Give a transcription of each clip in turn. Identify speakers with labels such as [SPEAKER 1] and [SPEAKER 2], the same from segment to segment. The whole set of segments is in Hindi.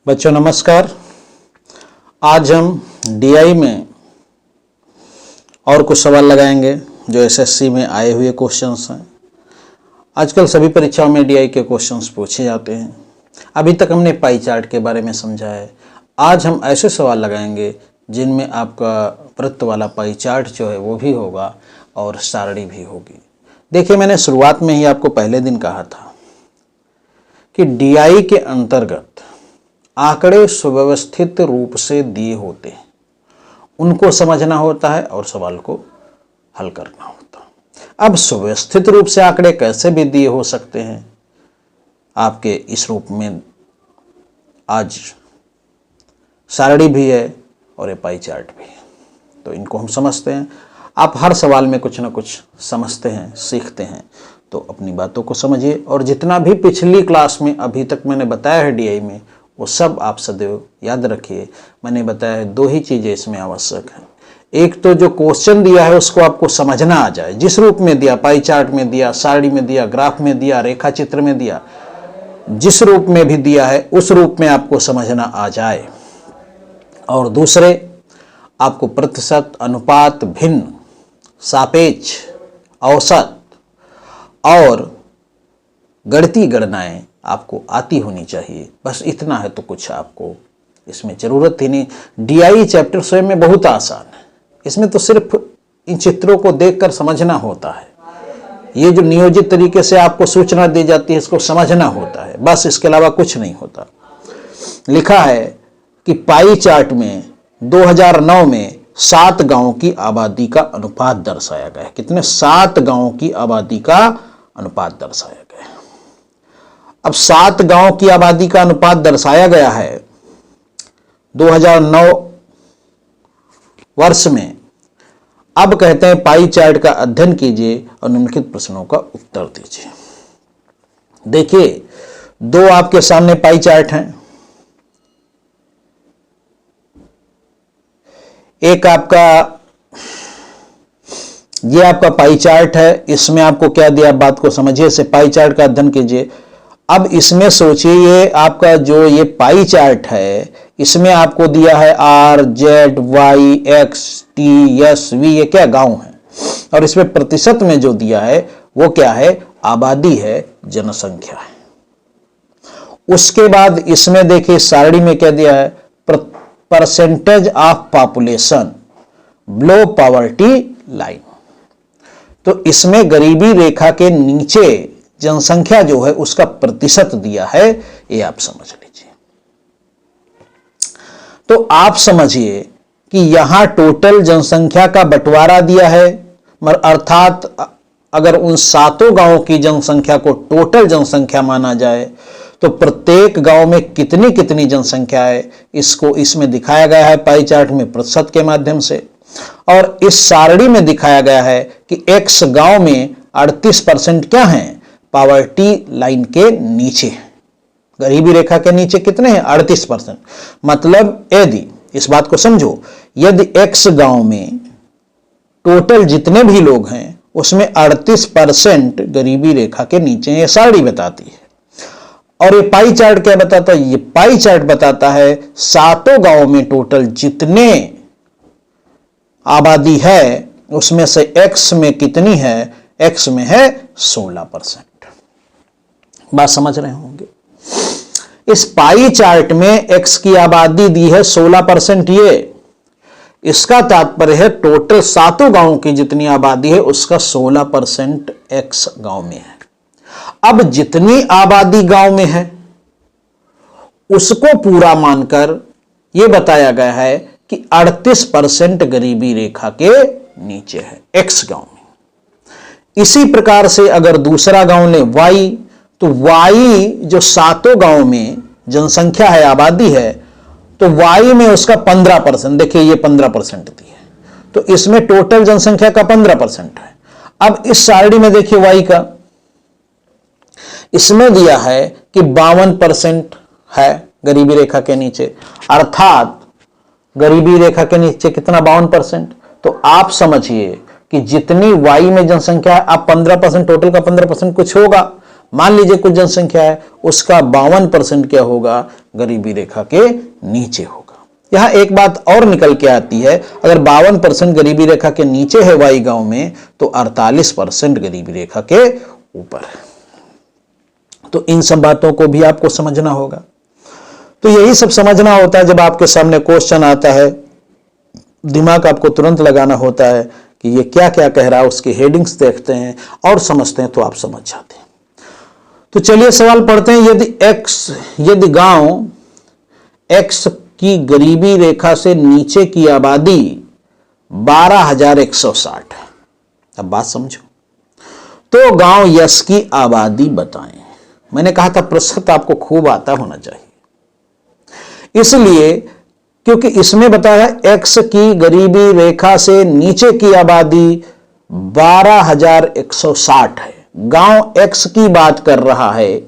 [SPEAKER 1] बच्चों नमस्कार। आज हम डीआई में और कुछ सवाल लगाएंगे जो एसएससी में आए हुए क्वेश्चंस हैं। आजकल सभी परीक्षाओं में डीआई के क्वेश्चंस पूछे जाते हैं। अभी तक हमने पाई चार्ट के बारे में समझा है। आज हम ऐसे सवाल लगाएंगे जिनमें आपका वृत्त वाला पाई चार्ट जो है वो भी होगा और सारणी भी होगी। देखिए, मैंने शुरुआत में ही आपको पहले दिन कहा था कि डीआई के अंतर्गत आंकड़े सुव्यवस्थित रूप से दिए होते हैं, उनको समझना होता है और सवाल को हल करना होता है। अब सुव्यवस्थित रूप से आंकड़े कैसे भी दिए हो सकते हैं, आपके इस रूप में आज सारणी भी है और ये पाई चार्ट भी है, तो इनको हम समझते हैं। आप हर सवाल में कुछ ना कुछ समझते हैं, सीखते हैं, तो अपनी बातों को समझिए और जितना भी पिछली क्लास में अभी तक मैंने बताया है डीआई में, वो सब आप सदैव याद रखिए। मैंने बताया है दो ही चीज़ें इसमें आवश्यक हैं। एक तो जो क्वेश्चन दिया है उसको आपको समझना आ जाए, जिस रूप में दिया, पाई चार्ट में दिया, सारणी में दिया, ग्राफ में दिया, रेखा चित्र में दिया, जिस रूप में भी दिया है उस रूप में आपको समझना आ जाए। और दूसरे, आपको प्रतिशत, अनुपात, भिन्न, सापेक्ष, औसत और गणितीय गणनाएं आपको आती होनी चाहिए। बस इतना है तो कुछ आपको इसमें ज़रूरत ही नहीं। डीआई चैप्टर स्वयं में बहुत आसान है, इसमें तो सिर्फ इन चित्रों को देखकर समझना होता है। ये जो नियोजित तरीके से आपको सूचना दी जाती है इसको समझना होता है, बस इसके अलावा कुछ नहीं होता। लिखा है कि पाई चार्ट में 2009 में 7 गांवों की आबादी का अनुपात दर्शाया गया है। कितने? 7 गांवों की आबादी का अनुपात दर्शाया गया है। अब 7 गांव की आबादी का अनुपात दर्शाया गया है 2009 वर्ष में। अब कहते हैं पाई चार्ट का अध्ययन कीजिए और निम्नलिखित प्रश्नों का उत्तर दीजिए। देखिए, दो आपके सामने पाई चार्ट हैं। एक आपका ये आपका पाई चार्ट है, इसमें आपको क्या दिया, बात को समझिए। से पाई चार्ट का अध्ययन कीजिए। अब इसमें सोचिए, ये आपका जो ये पाई चार्ट है इसमें आपको दिया है R, Z, Y, X, T, S, V, ये क्या गांव है, और इसमें प्रतिशत में जो दिया है वो क्या है, आबादी है, जनसंख्या है। उसके बाद इसमें देखिए सारणी में क्या दिया है, percentage of population below poverty line. तो इसमें गरीबी रेखा के नीचे जनसंख्या जो है उसका प्रतिशत दिया है, ये आप समझ लीजिए। तो आप समझिए कि यहां टोटल जनसंख्या का बंटवारा दिया है, अर्थात अगर उन 7 गांवों की जनसंख्या को टोटल जनसंख्या माना जाए तो प्रत्येक गांव में कितनी कितनी जनसंख्या है, इसको इसमें दिखाया गया है पाई चार्ट में प्रतिशत के माध्यम से। और इस सारणी में दिखाया गया है कि एक्स गांव में 38% क्या है, पॉवर्टी लाइन के नीचे, गरीबी रेखा के नीचे कितने हैं, 38%। मतलब यदि, इस बात को समझो, यदि एक्स गांव में टोटल जितने भी लोग हैं उसमें 38% गरीबी रेखा के नीचे, ये सारणी बताती है। और ये पाई चार्ट क्या बताता है, ये पाई चार्ट बताता है 7 गांवों में टोटल जितने आबादी है उसमें से एक्स में कितनी है, एक्स में है 16%। बात समझ रहे होंगे। इस पाई चार्ट में एक्स की आबादी दी है 16%। ये इसका तात्पर्य है टोटल 7 गांवों की जितनी आबादी है उसका 16% एक्स गांव में है। अब जितनी आबादी गांव में है उसको पूरा मानकर यह बताया गया है कि 38% गरीबी रेखा के नीचे है एक्स गांव में। इसी प्रकार से अगर दूसरा गांव ले वाई, तो वाई जो 7 गांव में जनसंख्या है, आबादी है, तो वाई में उसका 15%, देखिए ये 15% दी है, तो इसमें टोटल जनसंख्या का 15% है। अब इस सारणी में देखिए वाई का, इसमें दिया है कि 52% है गरीबी रेखा के नीचे, अर्थात गरीबी रेखा के नीचे कितना, 52%। तो आप समझिए कि जितनी वाई में जनसंख्या है, आप 15%, टोटल का 15% कुछ होगा, मान लीजिए कुछ जनसंख्या है, उसका 52% क्या होगा, गरीबी रेखा के नीचे होगा। यहां एक बात और निकल के आती है, अगर 52% गरीबी रेखा के नीचे है वाई गांव में, तो 48% गरीबी रेखा के ऊपर है। तो इन सब बातों को भी आपको समझना होगा। तो यही सब समझना होता है, जब आपके सामने क्वेश्चन आता है, दिमाग आपको तुरंत लगाना होता है कि ये क्या क्या कह रहा है, उसकी हेडिंग्स देखते हैं और समझते हैं तो आप समझ जाते हैं। तो चलिए सवाल पढ़ते हैं। यदि गांव एक्स की गरीबी रेखा से नीचे की आबादी 12,160 है, अब बात समझो, तो गांव यस की आबादी बताएं। मैंने कहा था प्रतिशत आपको खूब आता होना चाहिए, इसलिए क्योंकि इसमें बताया एक्स की गरीबी रेखा से नीचे की आबादी 12,160 है। गांव एक्स की बात कर रहा है,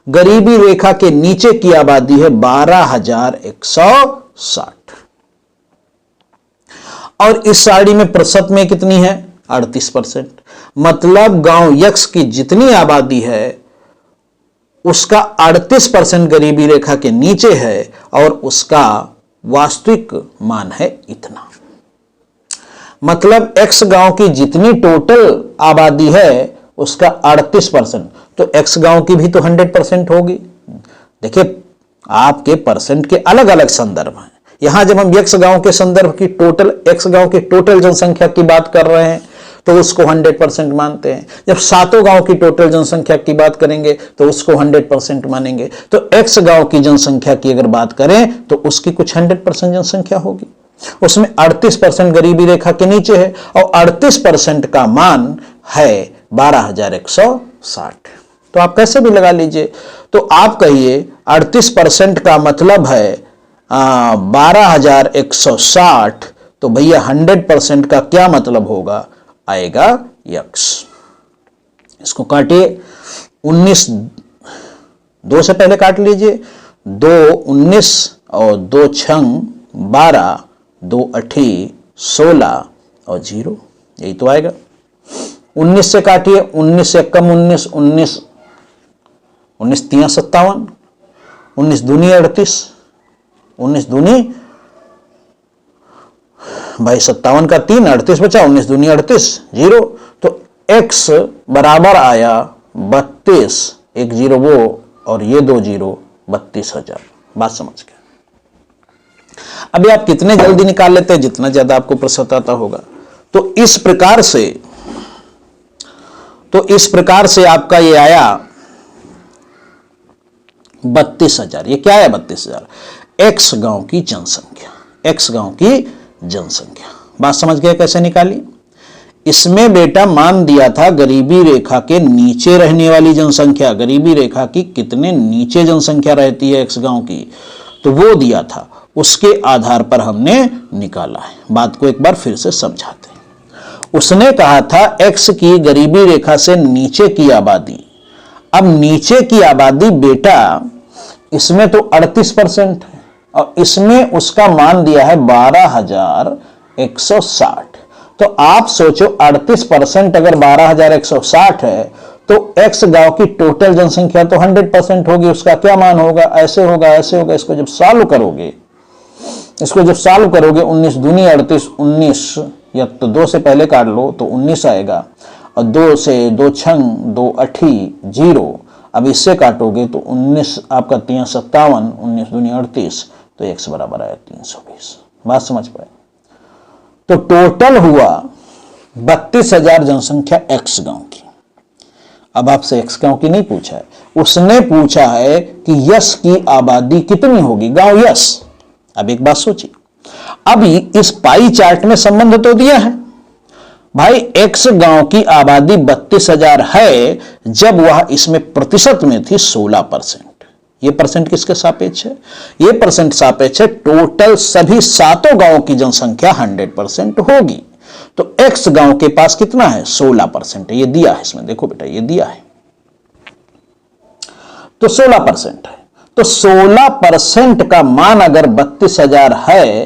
[SPEAKER 1] गरीबी रेखा के नीचे की आबादी है 12,160, और इस साड़ी में प्रतिशत में कितनी है, 38%। मतलब गांव यक्स की जितनी आबादी है उसका 38% गरीबी रेखा के नीचे है, और उसका वास्तविक मान है इतना। मतलब एक्स गांव की जितनी टोटल आबादी है उसका 38%, तो एक्स गांव की भी तो 100% होगी। देखिए, आपके परसेंट के अलग अलग संदर्भ हैं। यहां जब हम एक्स गांव के संदर्भ की एक्स गांव की टोटल जनसंख्या की बात कर रहे हैं तो उसको 100% मानते हैं। जब सातों गांव की टोटल जनसंख्या की बात करेंगे तो उसको 100% मानेंगे। तो एक्स गांव की जनसंख्या की अगर बात करें तो उसकी कुछ 100% जनसंख्या होगी, उसमें 38% गरीबी रेखा के नीचे है, और 38% का मान है 12,160। तो आप कैसे भी लगा लीजिए, तो आप कहिए 38% का मतलब है 12,160, तो भैया 100% का क्या मतलब होगा, आएगा यक्स। इसको काटिए, 19 2 से पहले काट लीजिए, 2 19 और 2 छंग 12, 2 8 16 और 0, यही तो आएगा। 19 से काटिए, 19 से कम 19, 19 19 3 57, 19 दूनी 38, 19 दूनी भाई 57 का 3, 38 बचा, 19 दूनी 38, 0। तो x बराबर आया 32, एक 0 वो और ये 2 0, 32,000। बात समझ गए। अभी आप कितने जल्दी निकाल लेते हैं, जितना ज्यादा आपको प्रतिशत आता होगा। तो इस प्रकार से आपका ये आया 32,000। ये क्या आया 32,000? एक्स गांव की जनसंख्या, एक्स गांव की जनसंख्या। बात समझ गए कैसे निकाली? इसमें बेटा मान दिया था गरीबी रेखा के नीचे रहने वाली जनसंख्या, गरीबी रेखा की कितने नीचे जनसंख्या रहती है एक्स गांव की, तो वो दिया था, उसके आधार पर हमने निकाला है। बात को एक बार फिर से समझाते हैं। उसने कहा था एक्स की गरीबी रेखा से नीचे की आबादी। अब नीचे की आबादी बेटा इसमें तो 38% है, और इसमें उसका मान दिया है 12,160। तो आप सोचो 38% अगर 12,160 है तो एक्स गांव की टोटल जनसंख्या तो 100% होगी, उसका क्या मान होगा, ऐसे होगा, ऐसे होगा। इसको जब सॉल्व करोगे 19 दूनी 38, 19 या तो 2 से पहले काट लो तो 19 आएगा, और 2 से 2 छंग 2 8 0। अब इससे काटोगे तो 19 आपका 3 57, 19 दूनी 38, तो x बराबर आया 320। बात समझ पाए? तो टोटल हुआ 32,000 जनसंख्या एक्स गांव की। अब आपसे एक्स गांव की नहीं पूछा है, उसने पूछा है कि यस की आबादी कितनी होगी, गांव यस। अब एक बात सोचिए, अभी इस पाई चार्ट में संबंध तो दिया है भाई, एक्स गांव की आबादी 32,000 है जब वह इसमें प्रतिशत में थी 16%। ये परसेंट किसके सापेक्ष है? ये परसेंट सापेक्ष है टोटल सभी सातों गांवों की जनसंख्या 100% होगी। तो एक्स गांव के पास कितना है? 16% है। ये दिया है इसमें, देखो बेटा ये दिया है, तो 16% है। तो 16% का मान अगर 32,000 है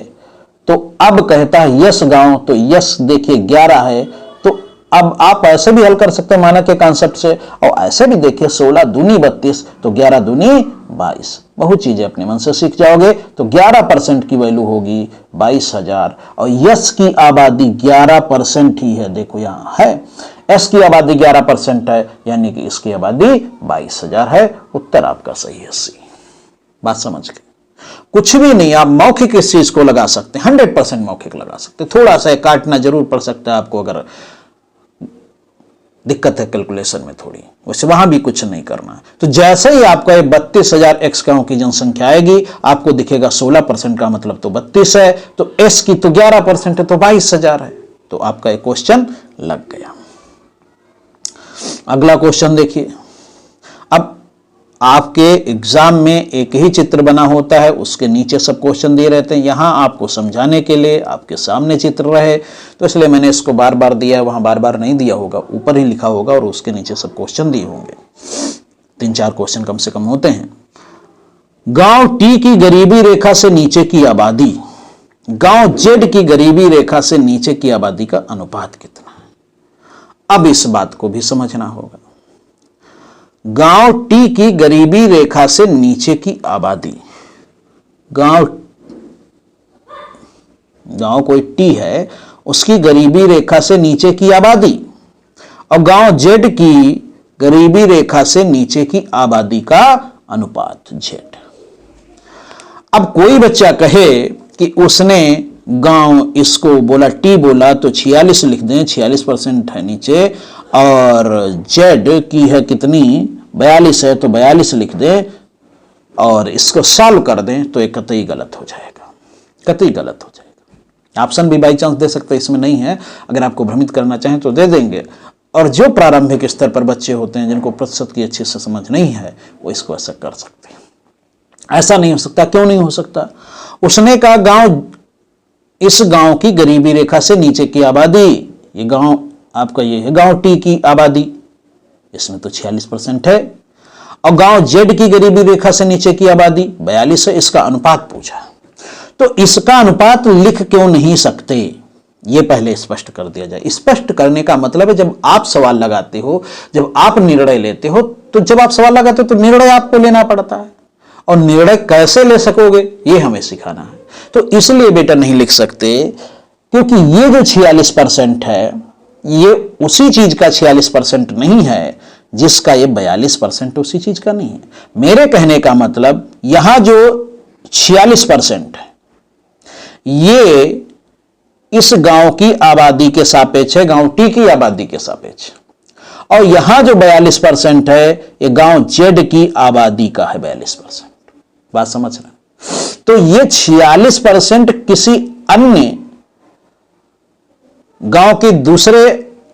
[SPEAKER 1] तो अब कहता है यस गांव, तो यस देखिए 11 है, तो अब आप ऐसे भी हल कर सकते हैं मानक के कॉन्सेप्ट से, और ऐसे भी देखिए 16 दूनी 32 तो 11 दूनी 22, बहुत चीजें अपने मन से सीख जाओगे। तो 11% की वैल्यू होगी 22,000, और यस की आबादी 11% ही है, देखो यहां है एस की आबादी 11% है, यानी कि इसकी आबादी 22,000 है। उत्तर आपका सही है सी। बात समझ गए? कुछ भी नहीं, आप मौखिक इस चीज को लगा सकते हैं, 100% मौखिक लगा सकते हैं। थोड़ा सा काटना जरूर पड़ सकता है आपको, अगर दिक्कत है कैलकुलेशन में थोड़ी, वैसे वहां भी कुछ नहीं करना है। तो जैसे ही आपका 32,000 एक्स गांव की जनसंख्या आएगी, आपको दिखेगा 16% का मतलब तो 32 है, तो एस की तो 11% है, तो 22,000 है। तो आपका एक क्वेश्चन लग गया। अगला क्वेश्चन देखिए। अब आपके एग्जाम में एक ही चित्र बना होता है, उसके नीचे सब क्वेश्चन दिए रहते हैं। यहां आपको समझाने के लिए आपके सामने चित्र रहे, तो इसलिए मैंने इसको बार बार दिया है, वहां बार बार नहीं दिया होगा, ऊपर ही लिखा होगा और उसके नीचे सब क्वेश्चन दिए होंगे। 3-4 क्वेश्चन कम से कम होते हैं। गांव टी की गरीबी रेखा से नीचे की आबादी, गांव जेड की गरीबी रेखा से नीचे की आबादी का अनुपात कितना है? अब इस बात को भी समझना होगा। गांव टी की गरीबी रेखा से नीचे की आबादी, गांव कोई टी है, उसकी गरीबी रेखा से नीचे की आबादी, और गांव जेड की गरीबी रेखा से नीचे की आबादी का अनुपात जेड। अब कोई बच्चा कहे कि उसने गांव इसको बोला, टी बोला तो 46 लिख दें, 46% है नीचे, और जेड की है कितनी 42 है, तो 42 लिख दें, और इसको सॉल्व कर दें, तो एक कतई गलत हो जाएगा, कतई गलत हो जाएगा। ऑप्शन भी बाई चांस दे सकते हैं, इसमें नहीं है, अगर आपको भ्रमित करना चाहें तो दे देंगे। और जो प्रारंभिक स्तर पर बच्चे होते हैं, जिनको प्रतिशत की अच्छे से समझ नहीं है, वो इसको ऐसा कर सकते हैं। ऐसा नहीं हो सकता, क्यों नहीं हो सकता? उसने कहा गांव, इस गांव की गरीबी रेखा से नीचे की आबादी, ये गांव आपका ये है गांव टी की आबादी, इसमें तो 46% है, और गांव जेड की गरीबी रेखा से नीचे की आबादी 42 है, इसका अनुपात पूछा। तो इसका अनुपात लिख क्यों नहीं सकते, ये पहले स्पष्ट कर दिया जाए। स्पष्ट करने का मतलब है, जब आप सवाल लगाते हो, जब आप निर्णय लेते हो, तो जब आप सवाल लगाते हो तो निर्णय आपको लेना पड़ता है, और निर्णय कैसे ले सकोगे ये हमें सिखाना है। तो इसलिए बेटा नहीं लिख सकते, क्योंकि ये जो 46% है, ये उसी चीज का 46% नहीं है जिसका ये 42% उसी चीज का नहीं है। मेरे कहने का मतलब, यहां जो 46% है, ये इस गांव की आबादी के सापेक्ष है, गांव टी की आबादी के सापेक्ष, और यहां जो 42% है, ये गांव जेड की आबादी का है 42%। बात समझ रहे? तो ये 46% किसी अन्य गांव के दूसरे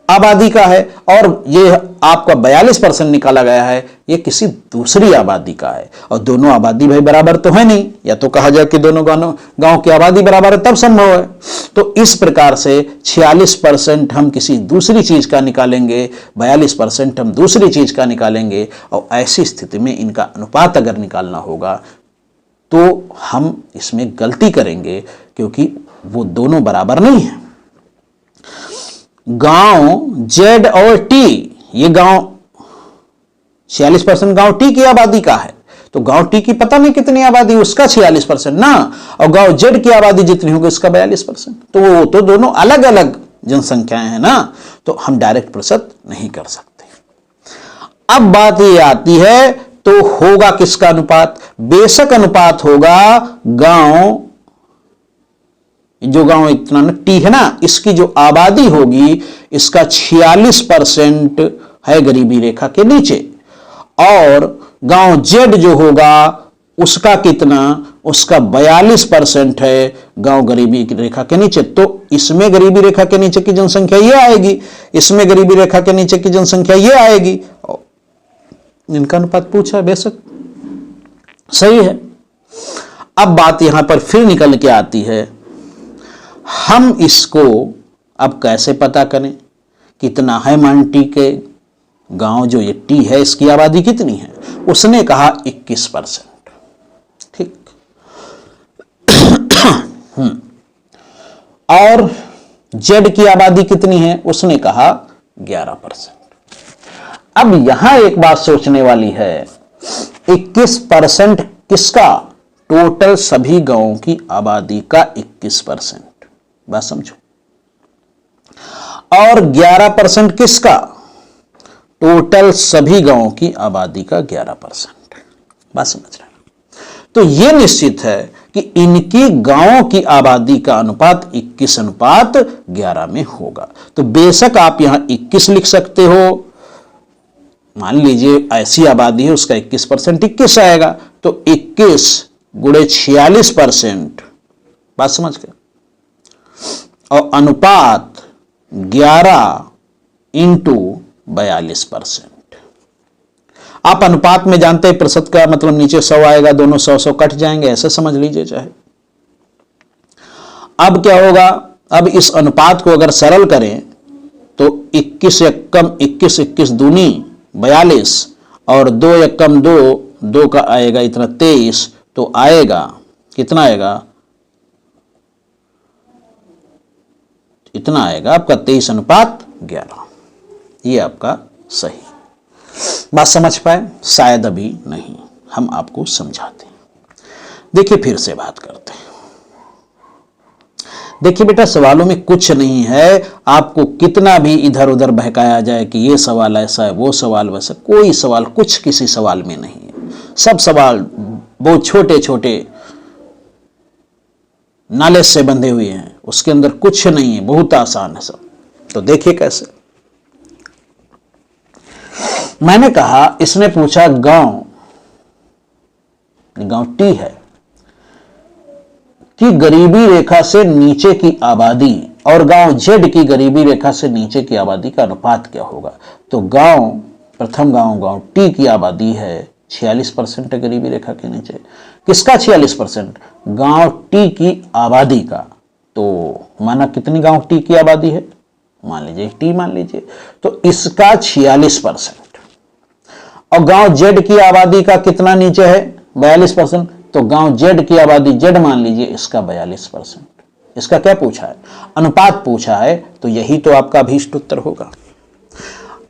[SPEAKER 1] आबादी का है, और ये आपका 42% निकाला गया है, ये किसी दूसरी आबादी का है। और दोनों आबादी भाई बराबर तो है नहीं, या तो कहा जाए कि दोनों गांव की आबादी बराबर है तब संभव है। तो इस प्रकार से 46% हम किसी दूसरी चीज का निकालेंगे, 42% हम दूसरी चीज का निकालेंगे, और ऐसी स्थिति में इनका अनुपात अगर निकालना होगा तो हम इसमें गलती करेंगे, क्योंकि वो दोनों बराबर नहीं है। गांव जेड और टी, ये गांव 46% गांव टी की आबादी का है, तो गांव टी की पता नहीं कितनी आबादी, उसका 46% ना, और गांव जेड की आबादी जितनी होगी उसका 42%, तो वो तो दोनों अलग अलग जनसंख्याएं हैं ना, तो हम डायरेक्ट प्रतिशत नहीं कर सकते। अब बात ये आती है, तो होगा किसका अनुपात? बेशक अनुपात होगा गांव, जो गांव इतना ना टी है ना, इसकी जो आबादी होगी, इसका 46% है गरीबी रेखा के नीचे, और गांव जेड जो होगा उसका कितना, उसका 42% है गांव गरीबी रेखा के नीचे। तो इसमें गरीबी रेखा के नीचे की जनसंख्या ये आएगी, इसमें गरीबी रेखा के नीचे की जनसंख्या ये आएगी, इनका अनुपात पूछा है, बेशक सही है। अब बात यहां पर फिर निकल के आती है, हम इसको अब कैसे पता करें कितना है मान टी के गांव, जो ये टी है इसकी आबादी कितनी है? उसने कहा 21%, ठीक। और जेड की आबादी कितनी है? उसने कहा 11%। अब यहां एक बात सोचने वाली है, 21% किसका? टोटल सभी गांवों की आबादी का 21%, बात समझो। और 11% किसका? टोटल सभी गांवों की आबादी का 11%, बात समझ रहे हैं? तो यह निश्चित है कि इनकी गांवों की आबादी का अनुपात 21:11 में होगा। तो बेशक आप यहां 21 लिख सकते हो, मान लीजिए ऐसी आबादी है उसका 21% 21 आएगा, तो 21 गुणे 46%, बात समझ गए? और अनुपात 11 इंटू 42%। आप अनुपात में जानते हैं प्रतिशत का मतलब नीचे 100 आएगा, दोनों 100 कट जाएंगे, ऐसे समझ लीजिए चाहे। अब क्या होगा? अब इस अनुपात को अगर सरल करें तो 21 एकम 21, 21 दूनी 42 और 2 एकम 2, 2 का आएगा इतना 23, तो आएगा कितना आएगा? इतना आएगा आपका 23:11। ये आपका सही। बात समझ पाए? शायद अभी नहीं, हम आपको समझाते हैं। देखिए फिर से बात करते हैं। देखिए बेटा, सवालों में कुछ नहीं है, आपको कितना भी इधर उधर बहकाया जाए कि ये सवाल ऐसा है, वो सवाल वैसा, कोई सवाल कुछ किसी सवाल में नहीं है। सब सवाल बहुत छोटे छोटे नॉलेज से बंधे हुए हैं, उसके अंदर कुछ नहीं है, बहुत आसान है सब। तो देखिए कैसे। मैंने कहा, इसने पूछा गांव टी है कि गरीबी रेखा से नीचे की आबादी और गांव जेड की गरीबी रेखा से नीचे की आबादी का अनुपात क्या होगा। तो प्रथम गांव टी की आबादी है 46% गरीबी रेखा के नीचे। किसका 46%? गांव टी की आबादी का। तो माना कितनी गांव टी की आबादी है? मान लीजिए टी मान लीजिए, तो इसका 46%। और गांव जेड की आबादी का कितना नीचे है? 42%। तो गांव जेड की आबादी जेड मान लीजिए, इसका 42%। इसका क्या पूछा है? अनुपात पूछा है, तो यही तो आपका अभीष्ट उत्तर होगा।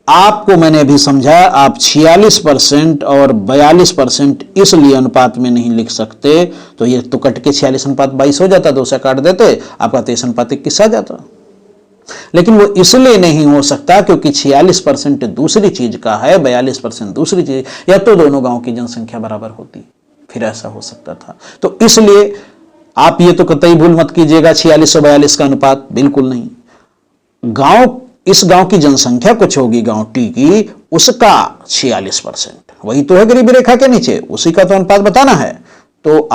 [SPEAKER 1] आपको मैंने अभी समझाया, आप 46% और 42% इसलिए अनुपात में नहीं लिख सकते, तो ये तो कट के 46:22 हो जाता, 2 से काट देते, आपका 23:21 आ जाता। लेकिन वो इसलिए नहीं हो सकता क्योंकि 46% दूसरी चीज का है, 42% दूसरी चीज, या तो दोनों गांव की जनसंख्या बराबर होती, फिर ऐसा हो सकता था। तो इसलिए आप ये तो कतई भूल मत कीजिएगा 46 और 42 का अनुपात, बिल्कुल नहीं। इस गांव की जनसंख्या कुछ होगी गांव टी की, उसका 46%, वही तो है गरीबी रेखा के नीचे, उसी का तो अनुपात बताना है। तो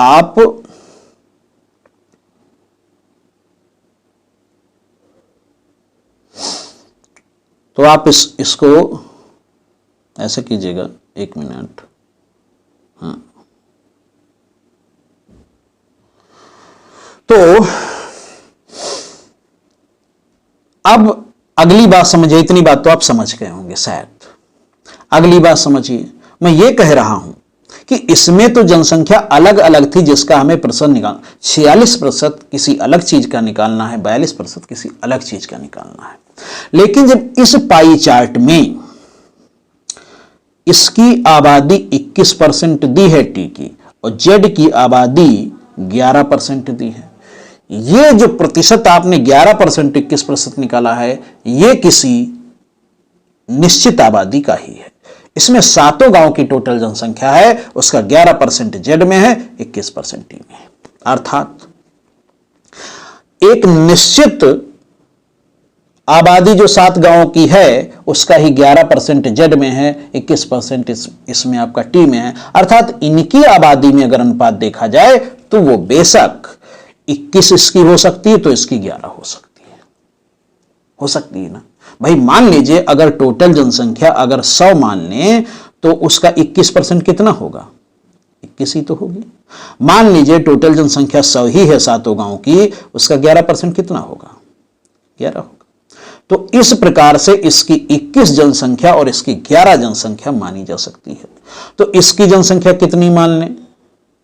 [SPEAKER 1] आप इसको ऐसे कीजिएगा, 1 मिनट। हाँ, तो अब अगली बात समझिए, इतनी बात तो आप समझ गए होंगे शायद। अगली बात समझिए, मैं ये कह रहा हूं कि इसमें तो जनसंख्या अलग अलग थी जिसका हमें प्रतिशत निकालना, 46% किसी अलग चीज का निकालना है, 42% किसी अलग चीज का निकालना है। लेकिन जब इस पाई चार्ट में इसकी आबादी 21% दी है टी की, और जेड की आबादी 11% दी है, ये जो प्रतिशत आपने 11% 21% निकाला है, ये किसी निश्चित आबादी का ही है। इसमें 7 गांव की टोटल जनसंख्या है, उसका 11% जेड में है, 21% टी में है। अर्थात एक निश्चित आबादी जो 7 गांवों की है, उसका ही 11% जेड में है, 21% इसमें आपका टी में है। अर्थात इनकी आबादी में अगर अनुपात देखा जाए तो वो बेशक 21 इसकी हो सकती है, तो इसकी 11 हो सकती है ना भाई। मान लीजिए अगर टोटल जनसंख्या अगर 100 मान लें, तो उसका 21% कितना होगा? 21 ही तो होगी। मान लीजिए टोटल जनसंख्या 100 ही है 7 गांव की, उसका 11% कितना होगा? 11 होगा। तो इस प्रकार से इसकी 21 जनसंख्या और इसकी 11 जनसंख्या मानी जा सकती है। तो इसकी जनसंख्या कितनी मान लें?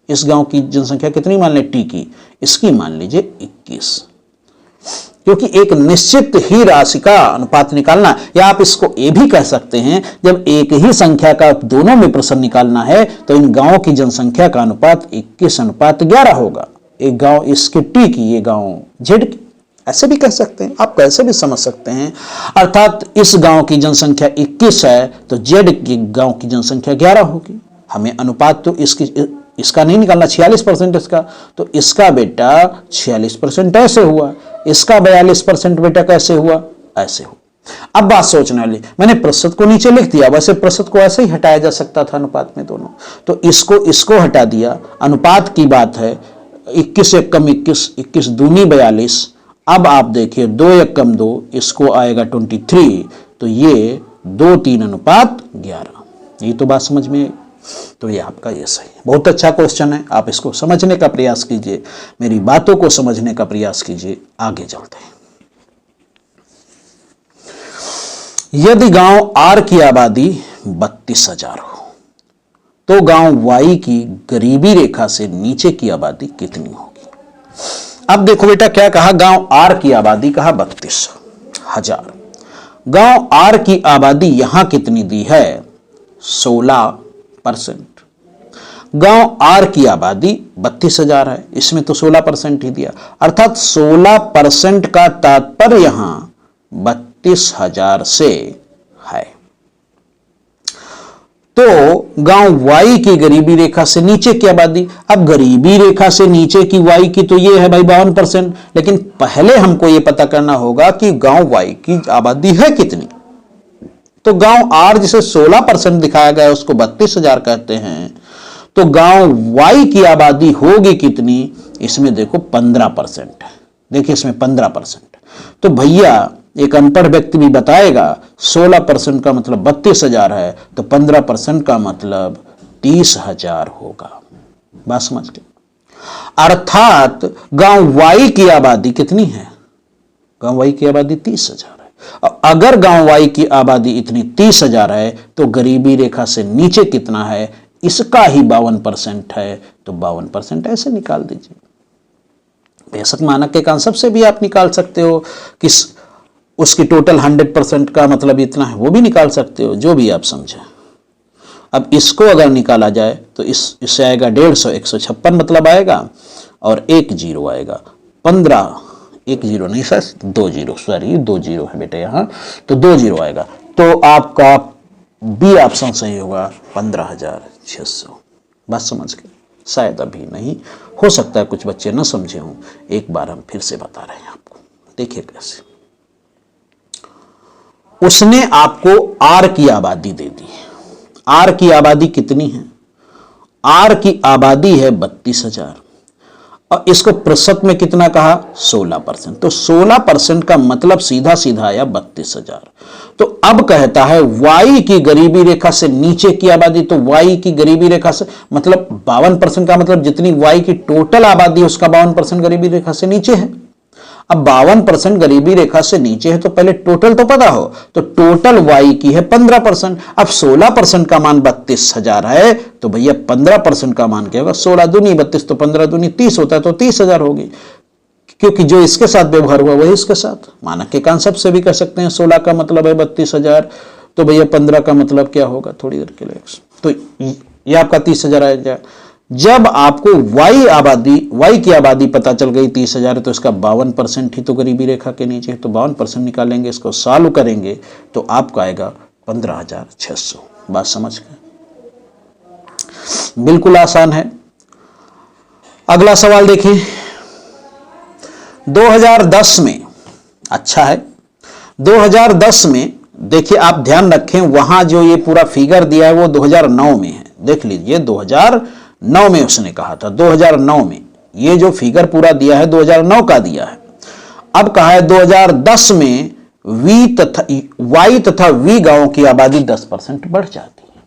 [SPEAKER 1] इस गांव की जनसंख्या कितनी मान लें टी की? इसकी मान लीजिए 21। क्योंकि एक निश्चित ही राशि का अनुपात निकालना, या आप इसको ये भी कह सकते हैं जब एक ही संख्या का दोनों में प्रश्न निकालना है तो इन गांवों की जनसंख्या का अनुपात 21:11 होगा। एक गांव इसके टी की, ये गांव जेड की, ऐसे भी कह सकते हैं, आप कैसे भी समझ सकते हैं। अर्थात इस गांव की जनसंख्या 21 है तो जेड की गांव की जनसंख्या 11 होगी। हमें अनुपात तो इसका नहीं निकालना, 46% इसका, तो इसका बेटा 46% ऐसे हुआ, इसका 42% बेटा कैसे हुआ, ऐसे हुआ। अब बात सोचने वाली, मैंने प्रतिशत को नीचे लिख दिया, वैसे प्रतिशत को ऐसे ही हटाया जा सकता था अनुपात में दोनों, तो इसको हटा दिया। अनुपात की बात है, 21 एकम 21, 21 दूनी 42। अब आप देखिए 2 एकम 2, इसको आएगा 23, तो ये 2:3:11। ये तो बात समझ में आई। तो ये आपका ये सही है। बहुत अच्छा क्वेश्चन है, आप इसको समझने का प्रयास कीजिए, मेरी बातों को समझने का प्रयास कीजिए। आगे चलते हैं। यदि गांव आर की आबादी 32,000 हो तो गांव वाई की गरीबी रेखा से नीचे की आबादी कितनी होगी। अब देखो बेटा क्या कहा, गांव आर की आबादी कहा 32,000। गांव आर की आबादी यहां कितनी दी है, 16%। गांव आर की आबादी 32,000 है, इसमें तो 16% ही दिया, अर्थात 16% का तात्पर्य यहां 32,000 से है। तो गांव वाई की गरीबी रेखा से नीचे की आबादी, अब गरीबी रेखा से नीचे की वाई की तो ये है भाई 52%, लेकिन पहले हमको ये पता करना होगा कि गांव वाई की आबादी है कितनी। तो गांव आर जिसे 16% दिखाया गया है उसको 32,000 कहते हैं, तो गांव वाई की आबादी होगी कितनी, इसमें देखो 15% है, देखिए इसमें 15%। तो भैया एक अनपढ़ व्यक्ति भी बताएगा 16% का मतलब 32,000 है, तो 15% का मतलब 30,000 होगा। बात समझ गए। अर्थात गांव वाई की आबादी कितनी है, गांव वाई की आबादी 30,000 है। और अगर गांव वाई की आबादी इतनी 30,000 है तो गरीबी रेखा से नीचे कितना है, इसका ही 52% है, तो 52% ऐसे निकाल दीजिए। बेशक मानक के कॉन्सेप्ट से भी आप निकाल सकते हो कि उसकी टोटल 100% का मतलब इतना है, वो भी निकाल सकते हो, जो भी आप समझें। अब इसको अगर निकाला जाए तो इससे आएगा 150, 156 मतलब आएगा, और 1 0 आएगा, 15, 1 0 नहीं सर 2 0, सॉरी 2 0 है बेटे यहाँ, तो 2 0 आएगा, तो आपका बी ऑप्शन सही होगा 15,600। बात समझ गए। शायद अभी नहीं, हो सकता है कुछ बच्चे न समझे हों, एक बार हम फिर से बता रहे हैं आपको। देखिए कैसे, उसने आपको आर की आबादी दे दी। आर की आबादी कितनी है, आर की आबादी है 32,000, और इसको प्रतिशत में कितना कहा, 16%। तो 16% का मतलब सीधा सीधा आया 32,000। तो अब कहता है वाई की गरीबी रेखा से नीचे की आबादी, तो वाई की गरीबी रेखा से मतलब 52% का मतलब जितनी वाई की टोटल आबादी है उसका 52% गरीबी रेखा से नीचे है। अब 52% गरीबी रेखा से नीचे है तो पहले टोटल तो पता हो, तो टोटल वाई की है 15%। अब 16% का मान 32,000 है, तो भैया 15% का मान क्या होगा, 16 दूनी 32, तो 15 दूनी 30 होता है, तो 30,000 होगी, क्योंकि जो इसके साथ व्यवहार हुआ वही इसके साथ। मानक के कॉन्सेप्ट से भी कह सकते हैं 16 का मतलब है 32,000, तो भैया 15 का मतलब क्या होगा, थोड़ी देर के लिए, तो ये आपका 30,000 आ जाए। जब आपको वाई की आबादी पता चल गई 30,000 तो इसका 52% ही तो गरीबी रेखा के नीचे है, तो 52% निकालेंगे, इसको सॉल्व करेंगे तो आपका आएगा 15,600। बात समझ गए, बिल्कुल आसान है। अगला सवाल देखिए, 2010 में, अच्छा है 2010 में, देखिए आप ध्यान रखें वहां जो ये पूरा फिगर दिया है वो 2009 में है, देख लीजिए 2009 में उसने कहा था, 2009 में ये जो फिगर पूरा दिया है 2009 का दिया है। अब कहा है 2010 में वाई तथा वी गांवों की आबादी 10% बढ़ जाती है।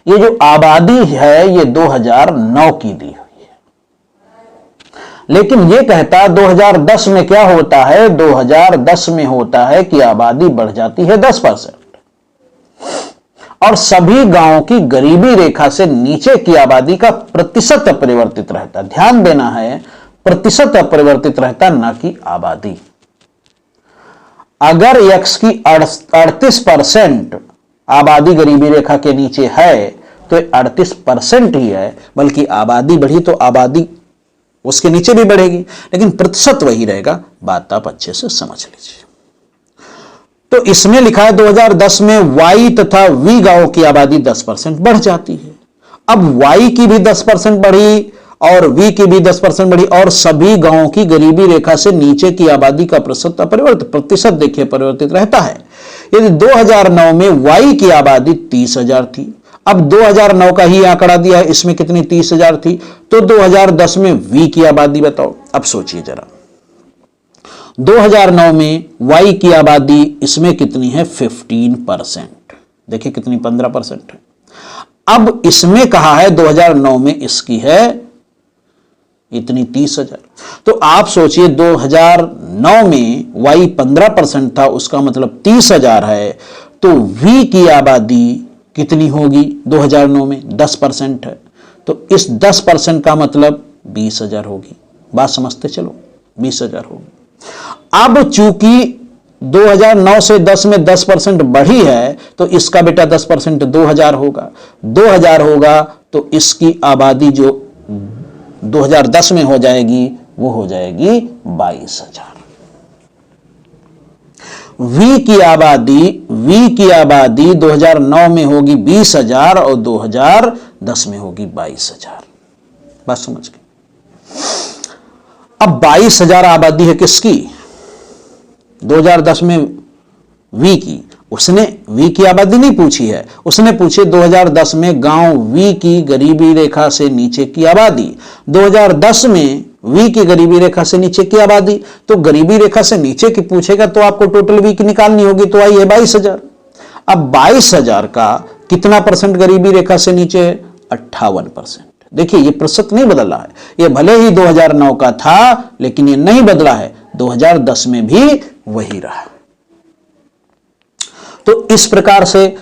[SPEAKER 1] ये जो आबादी है ये 2009 की दी हुई है, लेकिन ये कहता है 2010 में क्या होता है, 2010 में होता है कि आबादी बढ़ जाती है 10%, और सभी गांवों की गरीबी रेखा से नीचे की आबादी का प्रतिशत अपरिवर्तित रहता है। ध्यान देना है, प्रतिशत अपरिवर्तित रहता, ना कि आबादी। अगर x की 38% आबादी गरीबी रेखा के नीचे है तो 38% ही है, बल्कि आबादी बढ़ी तो आबादी उसके नीचे भी बढ़ेगी, लेकिन प्रतिशत वही रहेगा। बात आप अच्छे से समझ लीजिए। तो इसमें लिखा है 2010 में वाई तथा वी गांवों की आबादी 10% बढ़ जाती है। अब वाई की भी 10% बढ़ी और वी की भी 10% बढ़ी और सभी गांवों की गरीबी रेखा से नीचे की आबादी का प्रतिशत अपरिवर्तित, प्रतिशत देखिए परिवर्तित रहता है। यदि 2009 में वाई की आबादी 30,000 थी, अब 2009 का ही आंकड़ा दिया है, इसमें कितनी 30,000 थी, तो 2010 में वी की आबादी बताओ। अब सोचिए जरा, 2009 में वाई की आबादी इसमें कितनी है 15%, देखिए कितनी 15% है। अब इसमें कहा है 2009 में इसकी है इतनी 30,000, तो आप सोचिए 2009 में वाई 15% था, उसका मतलब 30,000 है, तो वी की आबादी कितनी होगी 2009 में 10% है, तो इस 10% का मतलब 20,000 होगी। बात समझते चलो, 20,000 होगी। अब चूंकि 2009 से 10 में 10% बढ़ी है, तो इसका बेटा 10% 2000 होगा। 2000 होगा तो इसकी आबादी जो 2010 में हो जाएगी वो हो जाएगी 22,000। वी की आबादी 2009 में होगी 20,000 और 2010 में होगी 22,000। बात समझ गए। अब 22,000 आबादी है किसकी 2010 में वी की, उसने वी की आबादी नहीं पूछी है, उसने पूछी 2010 में गांव वी की गरीबी रेखा से नीचे की आबादी। 2010 में वी की गरीबी रेखा से नीचे की आबादी, तो गरीबी रेखा से नीचे की पूछेगा तो आपको टोटल वी की निकालनी होगी, तो आई है 22,000। अब 22,000 का कितना परसेंट गरीबी रेखा से नीचे है 58%। देखिए ये प्रतिशत नहीं बदल रहा है, ये भले ही 2009 का था लेकिन ये नहीं बदला है, 2010 में भी वही रहा। तो इस प्रकार से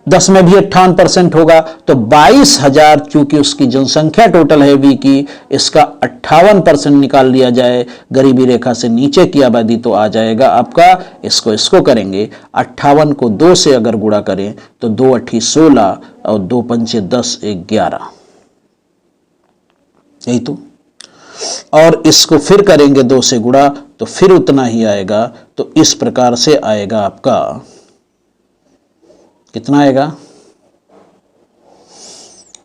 [SPEAKER 1] 10 में भी 58% होगा, तो 22,000 चूंकि उसकी जनसंख्या टोटल है वी की, इसका 58% निकाल लिया जाए गरीबी रेखा से नीचे की आबादी, तो आ जाएगा आपका, इसको करेंगे 58 को 2 से अगर गुणा करें तो 2 8 16 और 2 5 10 11, यही तो। और इसको फिर करेंगे 2 से गुणा तो फिर उतना ही आएगा, तो इस प्रकार से आएगा आपका, कितना आएगा,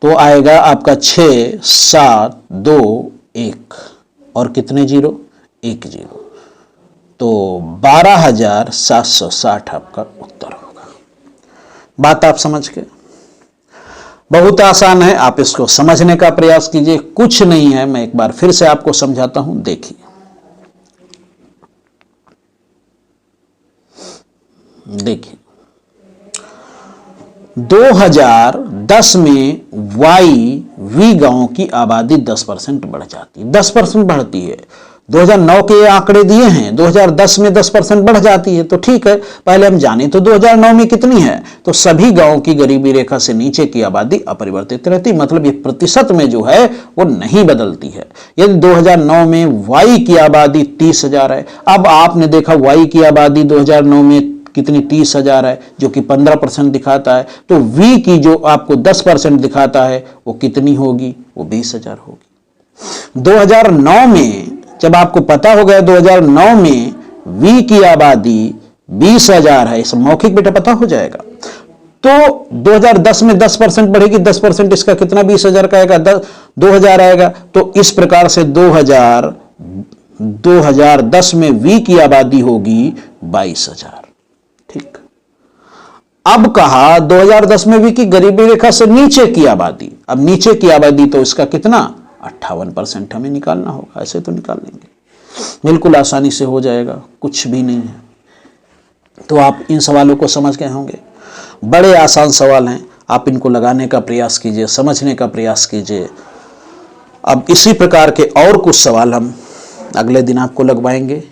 [SPEAKER 1] तो आएगा आपका 6 7 2 1 और कितने जीरो 1 जीरो, तो 12,760 आपका उत्तर होगा। बात आप समझ गए, बहुत आसान है, आप इसको समझने का प्रयास कीजिए, कुछ नहीं है। मैं एक बार फिर से आपको समझाता हूं, देखिए 2010 में वाई वी गांवों की आबादी 10% बढ़ जाती है, 10% बढ़ती है। 2009 के आंकड़े दिए हैं, 2010 में 10% बढ़ जाती है, तो ठीक है, पहले हम जाने तो 2009 में कितनी है, तो सभी गांवों की गरीबी रेखा से नीचे की आबादी अपरिवर्तित रहती, मतलब ये प्रतिशत में जो है वो नहीं बदलती है। यदि 2009 में वाई की आबादी 30,000 है, अब आपने देखा वाई की आबादी 2009 में कितनी 30,000 है, जो कि 15% दिखाता है, तो वी की जो आपको 10% दिखाता है वो कितनी होगी, वो 20,000 होगी। 2009 में जब आपको पता हो गया 2009 में वी की आबादी 20,000 है, इस मौखिक बेटा पता हो जाएगा, तो 2010 में 10% बढ़ेगी, 10% इसका कितना 20,000 का आएगा, 2,000 आएगा। तो इस प्रकार से 2010 में वी की आबादी होगी 22,000। ठीक, अब कहा 2010 में भी की गरीबी रेखा से नीचे की आबादी, अब नीचे की आबादी तो इसका कितना 58% हमें निकालना होगा, ऐसे तो निकाल लेंगे, बिल्कुल आसानी से हो जाएगा, कुछ भी नहीं है। तो आप इन सवालों को समझ गए होंगे, बड़े आसान सवाल हैं, आप इनको लगाने का प्रयास कीजिए, समझने का प्रयास कीजिए। अब इसी प्रकार के और कुछ सवाल हम अगले दिन आपको लगवाएंगे।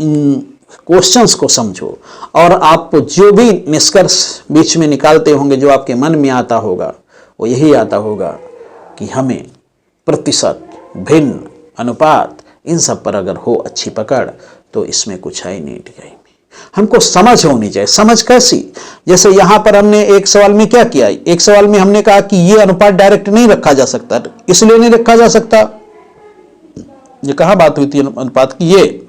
[SPEAKER 1] इन क्वेश्चंस को समझो और आप जो भी निष्कर्ष बीच में निकालते होंगे, जो आपके मन में आता होगा, वो यही आता होगा कि हमें प्रतिशत, भिन्न, अनुपात, इन सब पर अगर हो अच्छी पकड़ तो इसमें कुछ है ही नहीं DI में। हमको समझ होनी चाहिए। समझ कैसी? जैसे यहां पर हमने एक सवाल में क्या किया, एक सवाल में हमने कहा कि ये अनुपात डायरेक्ट नहीं रखा जा सकता, इसलिए नहीं रखा जा सकता, ये कहां बात हुई थी अनुपात की, ये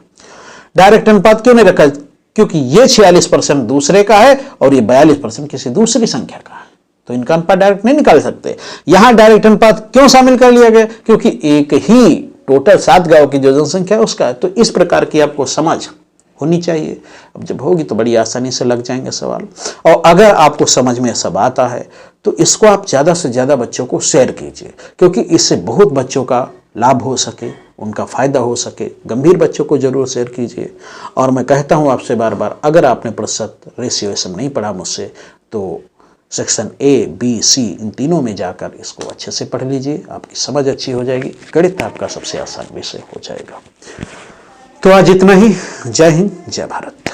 [SPEAKER 1] डायरेक्ट अनुपात क्यों नहीं रखा, क्योंकि ये 46% दूसरे का है और ये 42% किसी दूसरी संख्या का है, तो इनका अनुपात डायरेक्ट नहीं निकाल सकते। यहां डायरेक्ट अनुपात क्यों शामिल कर लिया गया, क्योंकि एक ही टोटल 7 गांव की जो जनसंख्या है उसका है। तो इस प्रकार की आपको समझ होनी चाहिए। अब जब होगी तो बड़ी आसानी से लग जाएंगे सवाल। और अगर आपको समझ में सब आता है तो इसको आप ज़्यादा से ज़्यादा बच्चों को शेयर कीजिए, क्योंकि इससे बहुत बच्चों का लाभ हो सके, उनका फ़ायदा हो सके। गंभीर बच्चों को जरूर शेयर कीजिए। और मैं कहता हूँ आपसे बार बार, अगर आपने प्रतिशत रेशियो सब नहीं पढ़ा मुझसे तो सेक्शन A, B, C इन तीनों में जाकर इसको अच्छे से पढ़ लीजिए, आपकी समझ अच्छी हो जाएगी। गणित आपका सबसे आसान विषय हो जाएगा। तो आज इतना ही। जय हिंद, जय भारत।